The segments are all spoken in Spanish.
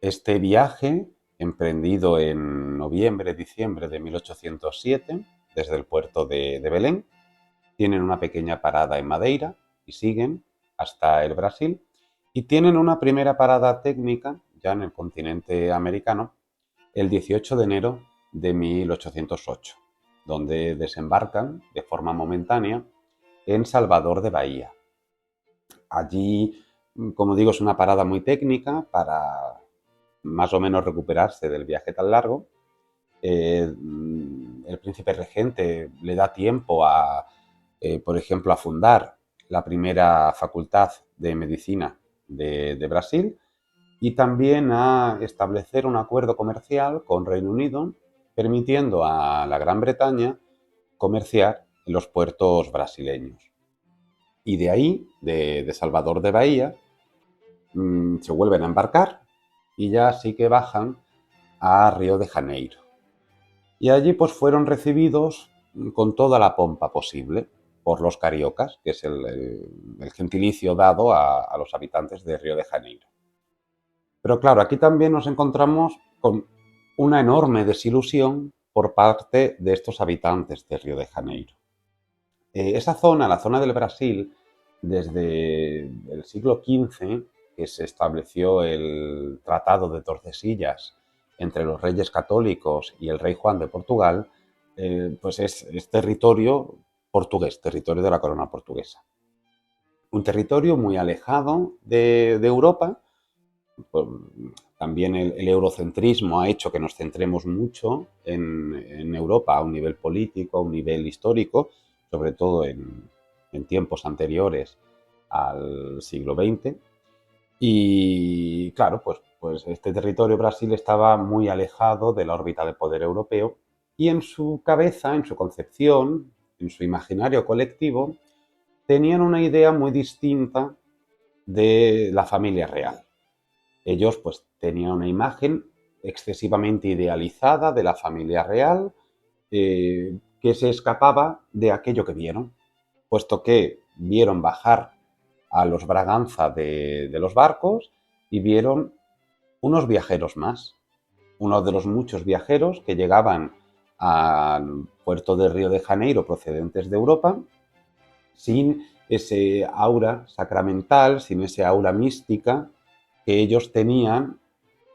Este viaje, emprendido en noviembre-diciembre de 1807, desde el puerto de Belén, tienen una pequeña parada en Madeira y siguen hasta el Brasil, y tienen una primera parada técnica ya en el continente americano el 18 de enero de 1808, donde desembarcan de forma momentánea en Salvador de Bahía. Allí, como digo, es una parada muy técnica para más o menos recuperarse del viaje tan largo. El príncipe regente le da tiempo a, por ejemplo, a fundar la primera facultad de medicina de Brasil, y también a establecer un acuerdo comercial con Reino Unido, permitiendo a la Gran Bretaña comerciar en los puertos brasileños. Y de ahí, de Salvador de Bahía, se vuelven a embarcar y ya sí que bajan a Río de Janeiro. Y allí pues fueron recibidos con toda la pompa posible por los cariocas, que es el gentilicio dado a los habitantes de Río de Janeiro. Pero claro, aquí también nos encontramos con una enorme desilusión por parte de estos habitantes de Río de Janeiro. Esa zona, la zona del Brasil, desde el siglo XV, que se estableció el Tratado de Tordesillas entre los reyes católicos y el rey Juan de Portugal, pues es territorio portugués, territorio de la corona portuguesa. Un territorio muy alejado de Europa. Pues, también el eurocentrismo ha hecho que nos centremos mucho en Europa a un nivel político, a un nivel histórico, sobre todo en tiempos anteriores al siglo XX. Y claro, pues este territorio, Brasil, estaba muy alejado de la órbita de poder europeo, y en su cabeza, en su concepción, en su imaginario colectivo, tenían una idea muy distinta de la familia real. Ellos pues tenían una imagen excesivamente idealizada de la familia real, que se escapaba de aquello que vieron, puesto que vieron bajar a los Braganza de los barcos y vieron unos viajeros más, uno de los muchos viajeros que llegaban al puerto de Río de Janeiro procedentes de Europa, sin ese aura sacramental, sin ese aura mística que ellos tenían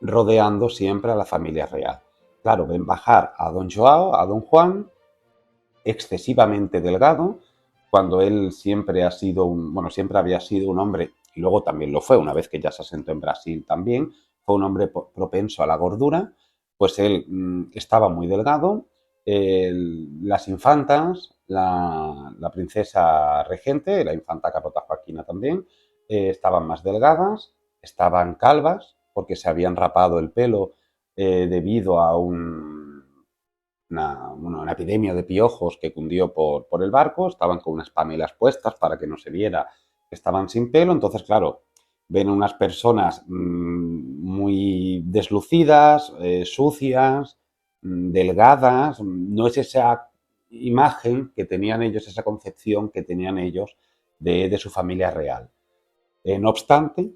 rodeando siempre a la familia real. Claro, ven bajar a don Joao, a don Juan, excesivamente delgado, cuando él siempre ha sido siempre había sido un hombre, y luego también lo fue, una vez que ya se asentó en Brasil también, fue un hombre propenso a la gordura. Pues él estaba muy delgado. Las infantas, la princesa regente, la infanta Carlota Joaquina también, estaban más delgadas, estaban calvas, porque se habían rapado el pelo debido a una epidemia de piojos que cundió por el barco. Estaban con unas pamelas puestas para que no se viera que estaban sin pelo. Entonces, claro, ven unas personas muy deslucidas, sucias, delgadas. No es esa imagen que tenían ellos, esa concepción que tenían ellos de su familia real. No obstante,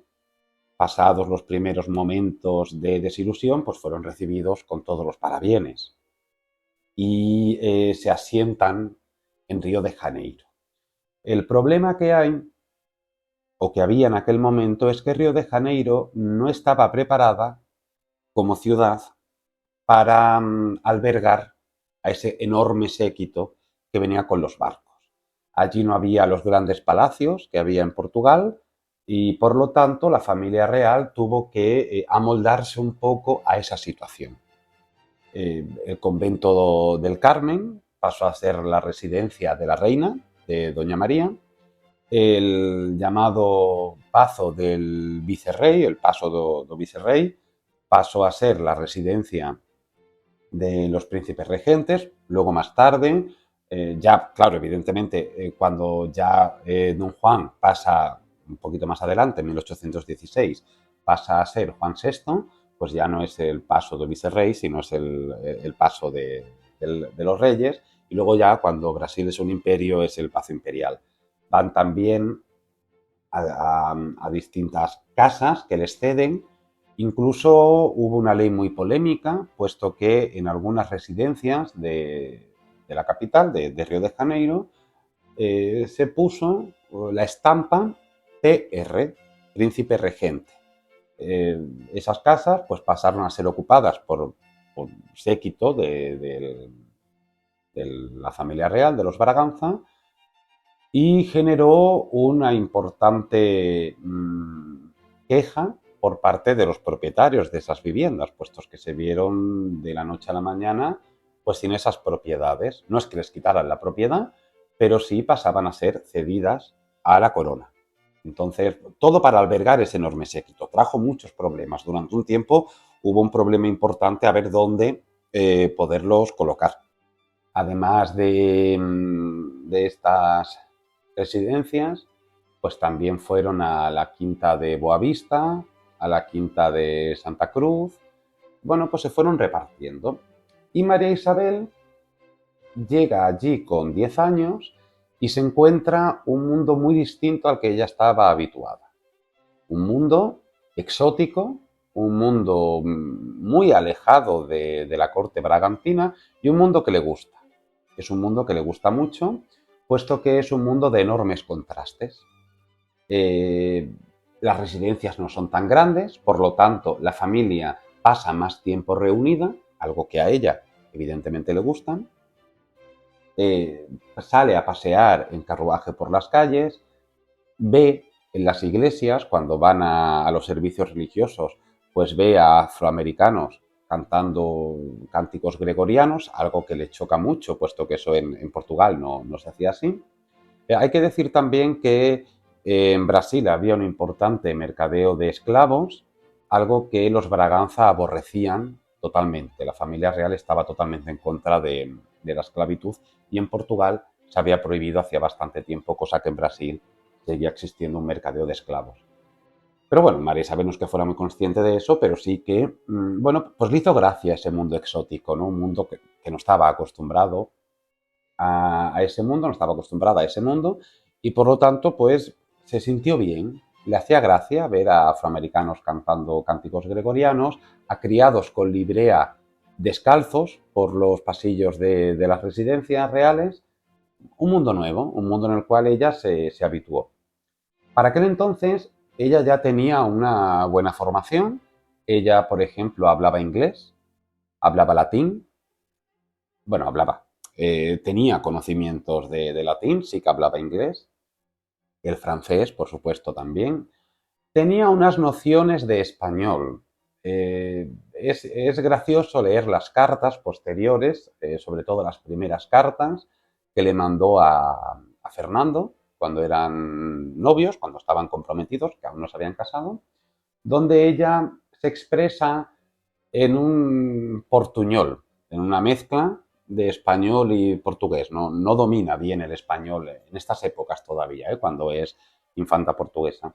pasados los primeros momentos de desilusión, pues fueron recibidos con todos los parabienes y se asientan en Río de Janeiro. El problema que hay, o que había en aquel momento, es que Río de Janeiro no estaba preparada como ciudad para albergar a ese enorme séquito que venía con los barcos. Allí no había los grandes palacios que había en Portugal, y por lo tanto la familia real tuvo que amoldarse un poco a esa situación. El convento del Carmen pasó a ser la residencia de la reina, de Doña María. El llamado Pazo del Vicerrey, el Paso do Vicerrey, pasó a ser la residencia de los príncipes regentes. Luego, más tarde, ya, claro, evidentemente, cuando ya don Juan pasa un poquito más adelante, en 1816, pasa a ser Juan VI, pues ya no es el Paso del Vicerrey, sino es el Paso de los Reyes. Y luego ya, cuando Brasil es un imperio, es el Pazo Imperial. Van también a distintas casas que les ceden Incluso hubo una ley muy polémica, puesto que en algunas residencias de la capital, de Río de Janeiro, se puso la estampa PR, Príncipe Regente. Esas casas pues pasaron a ser ocupadas por séquito de la familia real, de los Braganza, y generó una importante queja por parte de los propietarios de esas viviendas, puestos que se vieron de la noche a la mañana pues sin esas propiedades. No es que les quitaran la propiedad, pero sí pasaban a ser cedidas a la corona. Entonces, todo para albergar ese enorme séquito. Trajo muchos problemas. Durante un tiempo hubo un problema importante a ver dónde poderlos colocar. Además de estas residencias, pues también fueron a la Quinta de Boavista, a la Quinta de Santa Cruz. Bueno, pues se fueron repartiendo. Y María Isabel llega allí con 10 años y se encuentra un mundo muy distinto al que ella estaba habituada. Un mundo exótico, un mundo muy alejado de la corte bragantina y un mundo que le gusta. Es un mundo que le gusta mucho, puesto que es un mundo de enormes contrastes. Las residencias no son tan grandes, por lo tanto la familia pasa más tiempo reunida, algo que a ella evidentemente le gusta. Sale a pasear en carruaje por las calles, ve en las iglesias, cuando van a los servicios religiosos, pues ve a afroamericanos cantando cánticos gregorianos, algo que le choca mucho, puesto que eso en Portugal no se hacía así. Hay que decir también que en Brasil había un importante mercadeo de esclavos, algo que los Braganza aborrecían totalmente. La familia real estaba totalmente en contra de la esclavitud y en Portugal se había prohibido hacía bastante tiempo, cosa que en Brasil seguía existiendo un mercadeo de esclavos. Pero bueno, María Isabel no es que fuera muy consciente de eso, pero sí que, bueno, pues le hizo gracia ese mundo exótico, ¿no? Un mundo que no estaba acostumbrado a ese mundo, no estaba acostumbrada a ese mundo y por lo tanto pues se sintió bien. Le hacía gracia ver a afroamericanos cantando cánticos gregorianos, a criados con librea descalzos por los pasillos de las residencias reales. Un mundo nuevo, un mundo en el cual ella se habituó. Para aquel entonces ella ya tenía una buena formación. Ella, por ejemplo, hablaba inglés, hablaba latín, bueno, hablaba, tenía conocimientos de latín, sí que hablaba inglés, el francés, por supuesto, también. Tenía unas nociones de español. Es gracioso leer las cartas posteriores, sobre todo las primeras cartas que le mandó a Fernando cuando eran novios, cuando estaban comprometidos, que aún no se habían casado, donde ella se expresa en un portuñol, en una mezcla de español y portugués. No domina bien el español en estas épocas todavía, cuando es infanta portuguesa.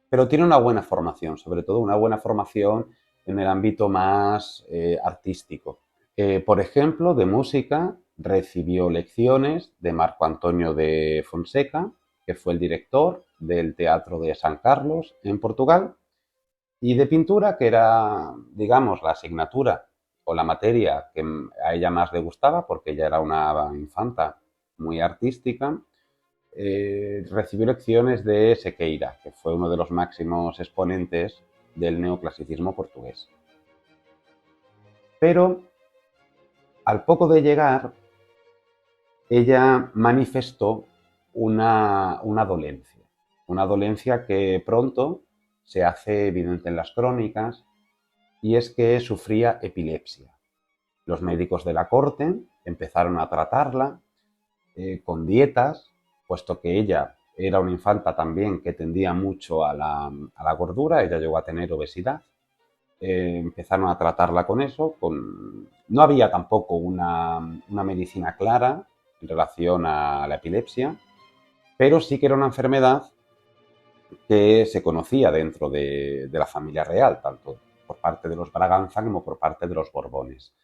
Pero tiene una buena formación, sobre todo una buena formación en el ámbito más artístico. Por ejemplo, de música recibió lecciones de Marco Antonio de Fonseca, que fue el director del Teatro de San Carlos en Portugal, y de pintura, que era, digamos, la asignatura o la materia que a ella más le gustaba, porque ella era una infanta muy artística. Recibió lecciones de Sequeira, que fue uno de los máximos exponentes del neoclasicismo portugués. Pero al poco de llegar, ella manifestó una dolencia que pronto se hace evidente en las crónicas, y es que sufría epilepsia. Los médicos de la corte empezaron a tratarla con dietas, puesto que ella era una infanta también que tendía mucho a la gordura, ella llegó a tener obesidad. Empezaron a tratarla con eso. No había tampoco una medicina clara en relación a la epilepsia, pero sí que era una enfermedad que se conocía dentro de la familia real, tanto por parte de los Braganza como por parte de los Borbones.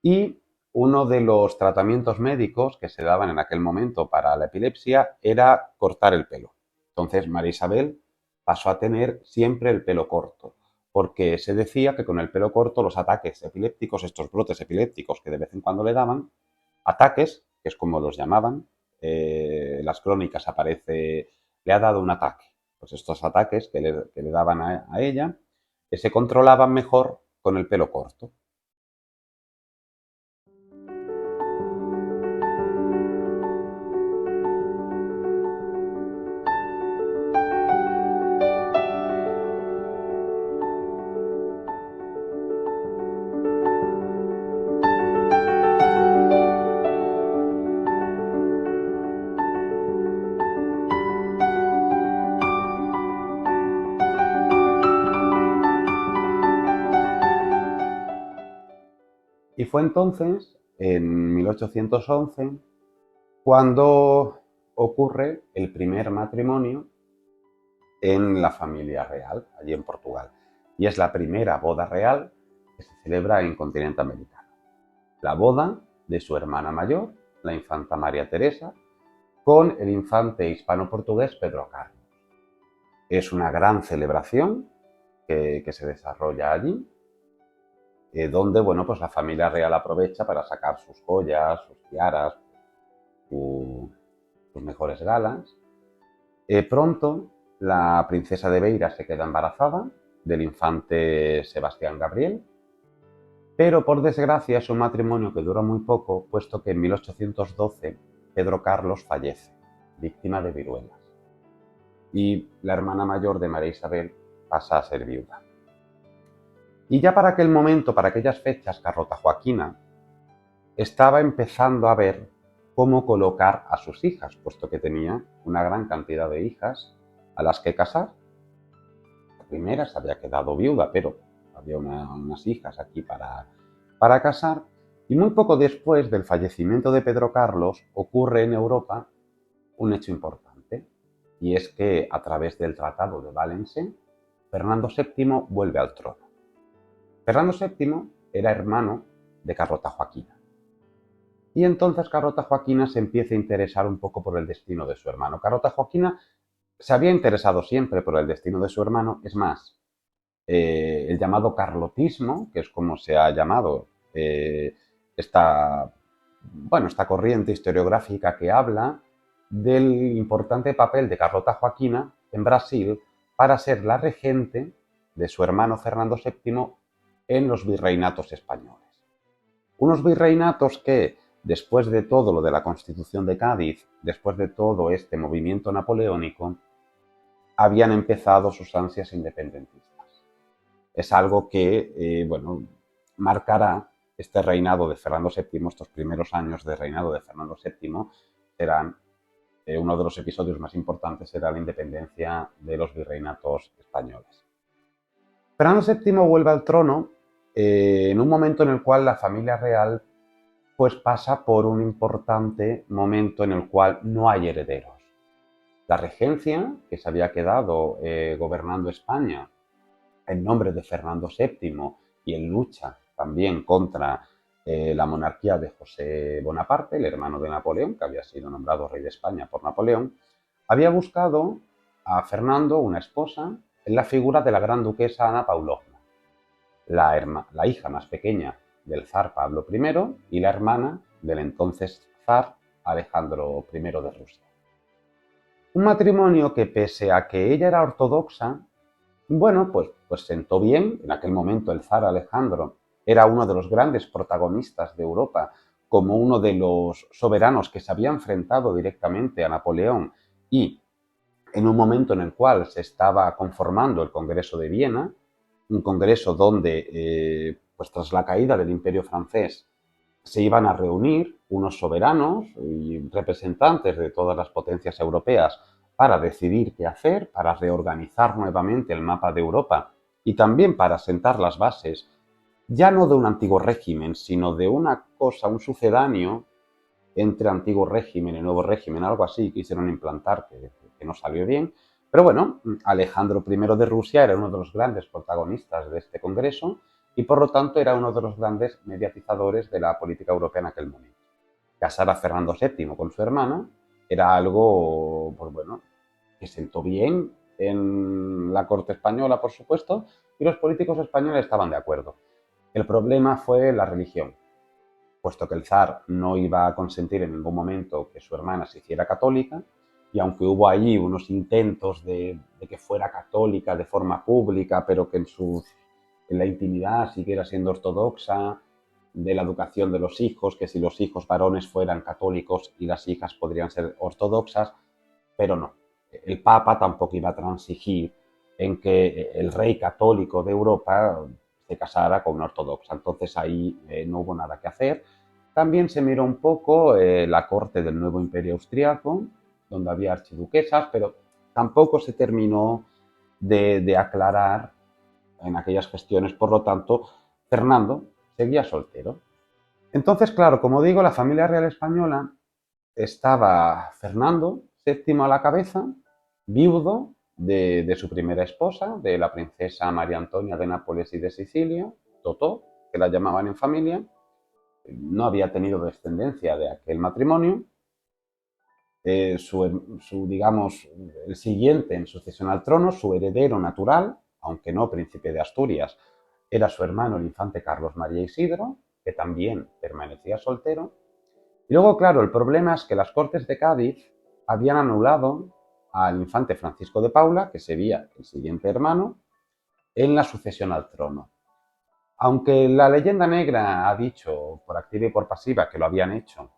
Y uno de los tratamientos médicos que se daban en aquel momento para la epilepsia era cortar el pelo. Entonces María Isabel pasó a tener siempre el pelo corto, porque se decía que con el pelo corto los ataques epilépticos, estos brotes epilépticos que de vez en cuando le daban, ataques, que es como los llamaban, en las crónicas aparece, le ha dado un ataque. Pues estos ataques que le daban a ella se controlaban mejor con el pelo corto. Y fue entonces, en 1811, cuando ocurre el primer matrimonio en la familia real, allí en Portugal. Y es la primera boda real que se celebra en continente americano. La boda de su hermana mayor, la infanta María Teresa, con el infante hispano-portugués Pedro Carlos. Es una gran celebración que se desarrolla allí, donde bueno, pues la familia real aprovecha para sacar sus joyas, sus tiaras, sus mejores galas. Pronto la princesa de Beira se queda embarazada del infante Sebastián Gabriel, pero por desgracia es un matrimonio que dura muy poco, puesto que en 1812 Pedro Carlos fallece, víctima de viruelas, y la hermana mayor de María Isabel pasa a ser viuda. Y ya para aquel momento, para aquellas fechas, Carlota Joaquina estaba empezando a ver cómo colocar a sus hijas, puesto que tenía una gran cantidad de hijas a las que casar. La primera se había quedado viuda, pero había unas hijas aquí para casar. Y muy poco después del fallecimiento de Pedro Carlos ocurre en Europa un hecho importante, y es que a través del Tratado de Valencia, Fernando VII vuelve al trono. Fernando VII era hermano de Carlota Joaquina. Y entonces Carlota Joaquina se empieza a interesar un poco por el destino de su hermano. Carlota Joaquina se había interesado siempre por el destino de su hermano, es más, el llamado carlotismo, que es como se ha llamado esta corriente historiográfica que habla del importante papel de Carlota Joaquina en Brasil para ser la regente de su hermano Fernando VII en los virreinatos españoles. Unos virreinatos que, después de todo lo de la Constitución de Cádiz, después de todo este movimiento napoleónico, habían empezado sus ansias independentistas. Es algo que, marcará este reinado de Fernando VII, estos primeros años de reinado de Fernando VII, serán uno de los episodios más importantes será la independencia de los virreinatos españoles. Fernando VII vuelve al trono en un momento en el cual la familia real pues pasa por un importante momento en el cual no hay herederos. La regencia, que se había quedado gobernando España en nombre de Fernando VII y en lucha también contra la monarquía de José Bonaparte, el hermano de Napoleón, que había sido nombrado rey de España por Napoleón, había buscado a Fernando una esposa en la figura de la gran duquesa Ana Paulovna, la hija más pequeña del zar Pablo I y la hermana del entonces zar Alejandro I de Rusia. Un matrimonio que, pese a que ella era ortodoxa, pues sentó bien. En aquel momento el zar Alejandro era uno de los grandes protagonistas de Europa, como uno de los soberanos que se había enfrentado directamente a Napoleón, y en un momento en el cual se estaba conformando el Congreso de Viena, un congreso donde, pues tras la caída del Imperio francés, se iban a reunir unos soberanos y representantes de todas las potencias europeas para decidir qué hacer, para reorganizar nuevamente el mapa de Europa y también para sentar las bases, ya no de un antiguo régimen, sino de una cosa, un sucedáneo entre antiguo régimen y nuevo régimen, algo así quisieron implantar que no salió bien. Pero bueno, Alejandro I de Rusia era uno de los grandes protagonistas de este congreso y por lo tanto era uno de los grandes mediatizadores de la política europea en aquel momento. Casar a Fernando VII con su hermana era algo, pues bueno, que sentó bien en la corte española, por supuesto, y los políticos españoles estaban de acuerdo. El problema fue la religión, puesto que el zar no iba a consentir en ningún momento que su hermana se hiciera católica, y aunque hubo allí unos intentos de que fuera católica de forma pública, pero que en la intimidad siguiera siendo ortodoxa, de la educación de los hijos, que si los hijos varones fueran católicos y las hijas podrían ser ortodoxas, pero no. El Papa tampoco iba a transigir en que el rey católico de Europa se casara con una ortodoxa. Entonces ahí no hubo nada que hacer. También se miró un poco la corte del nuevo imperio austriaco, donde había archiduquesas, pero tampoco se terminó de aclarar en aquellas gestiones. Por lo tanto, Fernando seguía soltero. Entonces, claro, como digo, la familia real española estaba Fernando VII a la cabeza, viudo de su primera esposa, de la princesa María Antonia de Nápoles y de Sicilia, Totó, que la llamaban en familia. No había tenido descendencia de aquel matrimonio. Digamos, el siguiente en sucesión al trono, su heredero natural, aunque no príncipe de Asturias, era su hermano el infante Carlos María Isidro, que también permanecía soltero. Y luego, claro, el problema es que las Cortes de Cádiz habían anulado al infante Francisco de Paula, que sería el siguiente hermano, en la sucesión al trono. Aunque la leyenda negra ha dicho por activa y por pasiva que lo habían hecho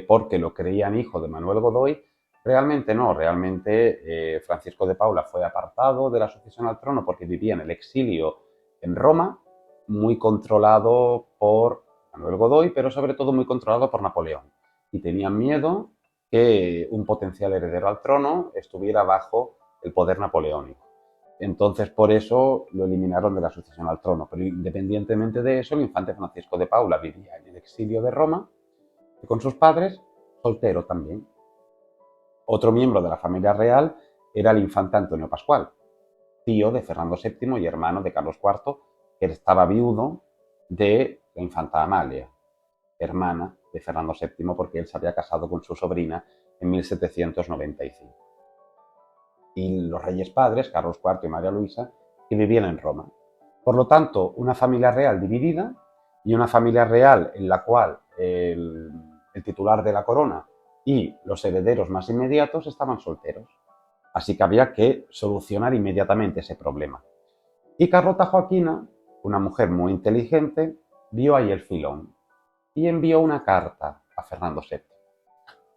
porque lo creían hijo de Manuel Godoy, realmente no. Realmente Francisco de Paula fue apartado de la sucesión al trono porque vivía en el exilio en Roma, muy controlado por Manuel Godoy, pero sobre todo muy controlado por Napoleón. Y tenían miedo que un potencial heredero al trono estuviera bajo el poder napoleónico. Entonces, por eso lo eliminaron de la sucesión al trono. Pero independientemente de eso, el infante Francisco de Paula vivía en el exilio de Roma y con sus padres, soltero también. Otro miembro de la familia real era el infante Antonio Pascual, tío de Fernando VII y hermano de Carlos IV, que estaba viudo de la infanta Amalia, hermana de Fernando VII, porque él se había casado con su sobrina en 1795. Y los reyes padres, Carlos IV y María Luisa, que vivían en Roma. Por lo tanto, una familia real dividida y una familia real en la cual el titular de la corona y los herederos más inmediatos estaban solteros. Así que había que solucionar inmediatamente ese problema. Y Carlota Joaquina, una mujer muy inteligente, vio ahí el filón y envió una carta a Fernando VII.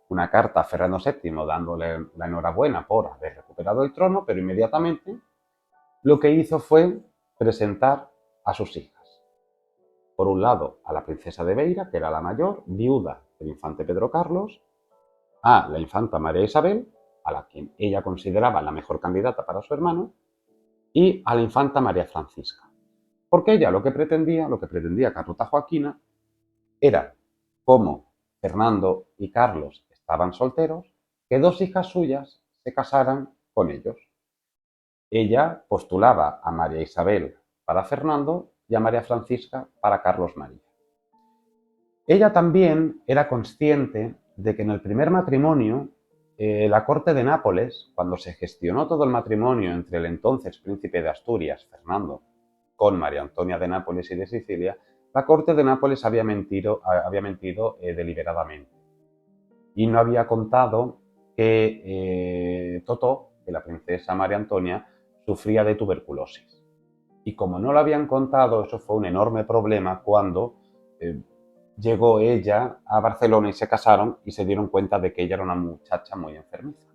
Una carta a Fernando VII dándole la enhorabuena por haber recuperado el trono, pero inmediatamente lo que hizo fue presentar a sus hijas. Por un lado, a la princesa de Beira, que era la mayor, viuda del infante Pedro Carlos, a la infanta María Isabel, a la que ella consideraba la mejor candidata para su hermano, y a la infanta María Francisca. Porque ella lo que pretendía Carlota Joaquina, era, como Fernando y Carlos estaban solteros, que dos hijas suyas se casaran con ellos. Ella postulaba a María Isabel para Fernando y a María Francisca para Carlos María. Ella también era consciente de que en el primer matrimonio, la corte de Nápoles, cuando se gestionó todo el matrimonio entre el entonces príncipe de Asturias, Fernando, con María Antonia de Nápoles y de Sicilia, la corte de Nápoles había mentido deliberadamente. Y no había contado que Totó, que la princesa María Antonia, sufría de tuberculosis. Y como no lo habían contado, eso fue un enorme problema cuando llegó ella a Barcelona y se casaron y se dieron cuenta de que ella era una muchacha muy enfermiza.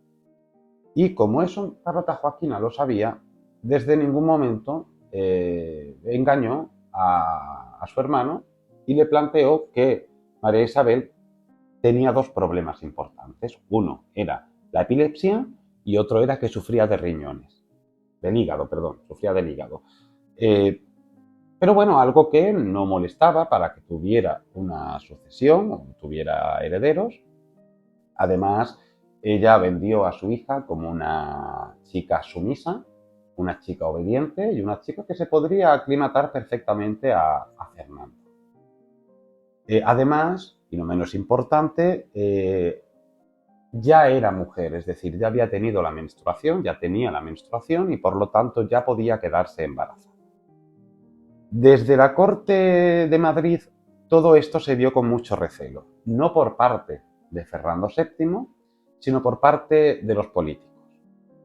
Y como eso Carlota Joaquina lo sabía, desde ningún momento engañó a su hermano y le planteó que María Isabel tenía dos problemas importantes. Uno era la epilepsia y otro era que sufría de riñones. Del hígado, perdón, sufría del hígado. Pero bueno, algo que no molestaba para que tuviera una sucesión o tuviera herederos. Además, ella vendió a su hija como una chica sumisa, una chica obediente y una chica que se podría aclimatar perfectamente a Fernando. Además, y no menos importante, ya era mujer, es decir, ya había tenido la menstruación, ya tenía la menstruación y por lo tanto ya podía quedarse embarazada. Desde la corte de Madrid todo esto se vio con mucho recelo, no por parte de Fernando VII, sino por parte de los políticos.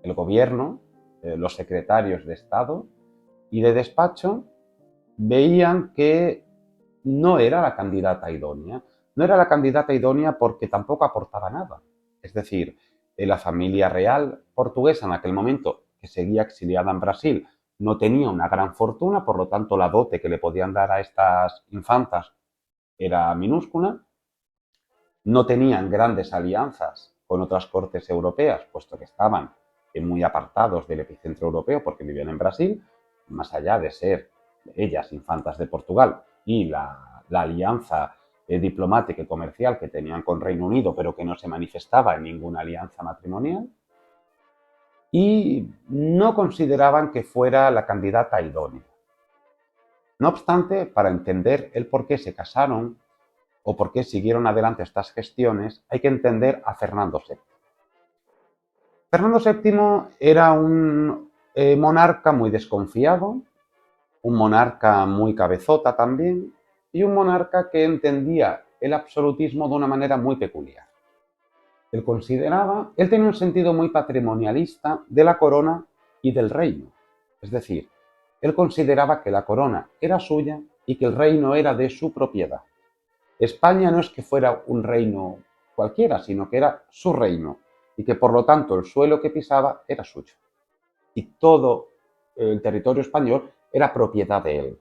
El gobierno, los secretarios de Estado y de despacho veían que no era la candidata idónea. No era la candidata idónea porque tampoco aportaba nada. Es decir, la familia real portuguesa en aquel momento, que seguía exiliada en Brasil, no tenía una gran fortuna, por lo tanto la dote que le podían dar a estas infantas era minúscula. No tenían grandes alianzas con otras cortes europeas, puesto que estaban muy apartados del epicentro europeo porque vivían en Brasil, más allá de ser ellas infantas de Portugal y la alianza diplomática y comercial que tenían con Reino Unido, pero que no se manifestaba en ninguna alianza matrimonial, y no consideraban que fuera la candidata idónea. No obstante, para entender el por qué se casaron o por qué siguieron adelante estas gestiones, hay que entender a Fernando VII. Fernando VII era un monarca muy desconfiado, un monarca muy cabezota también, y un monarca que entendía el absolutismo de una manera muy peculiar. Él tenía un sentido muy patrimonialista de la corona y del reino. Es decir, él consideraba que la corona era suya y que el reino era de su propiedad. España no es que fuera un reino cualquiera, sino que era su reino y que por lo tanto el suelo que pisaba era suyo. Y todo el territorio español era propiedad de él.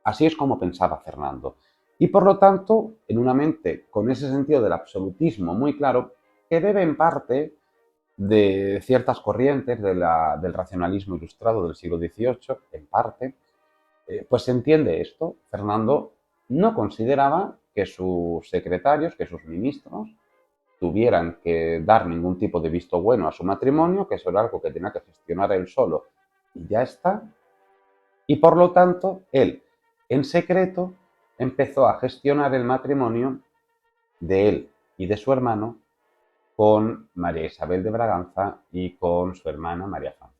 Así es como pensaba Fernando. Y por lo tanto, en una mente con ese sentido del absolutismo muy claro, que debe en parte de ciertas corrientes del racionalismo ilustrado del siglo XVIII, en parte, pues se entiende esto. Fernando no consideraba que sus secretarios, que sus ministros, tuvieran que dar ningún tipo de visto bueno a su matrimonio, que eso era algo que tenía que gestionar él solo y ya está. Y por lo tanto, él, en secreto, empezó a gestionar el matrimonio de él y de su hermano con María Isabel de Braganza y con su hermana María Fran.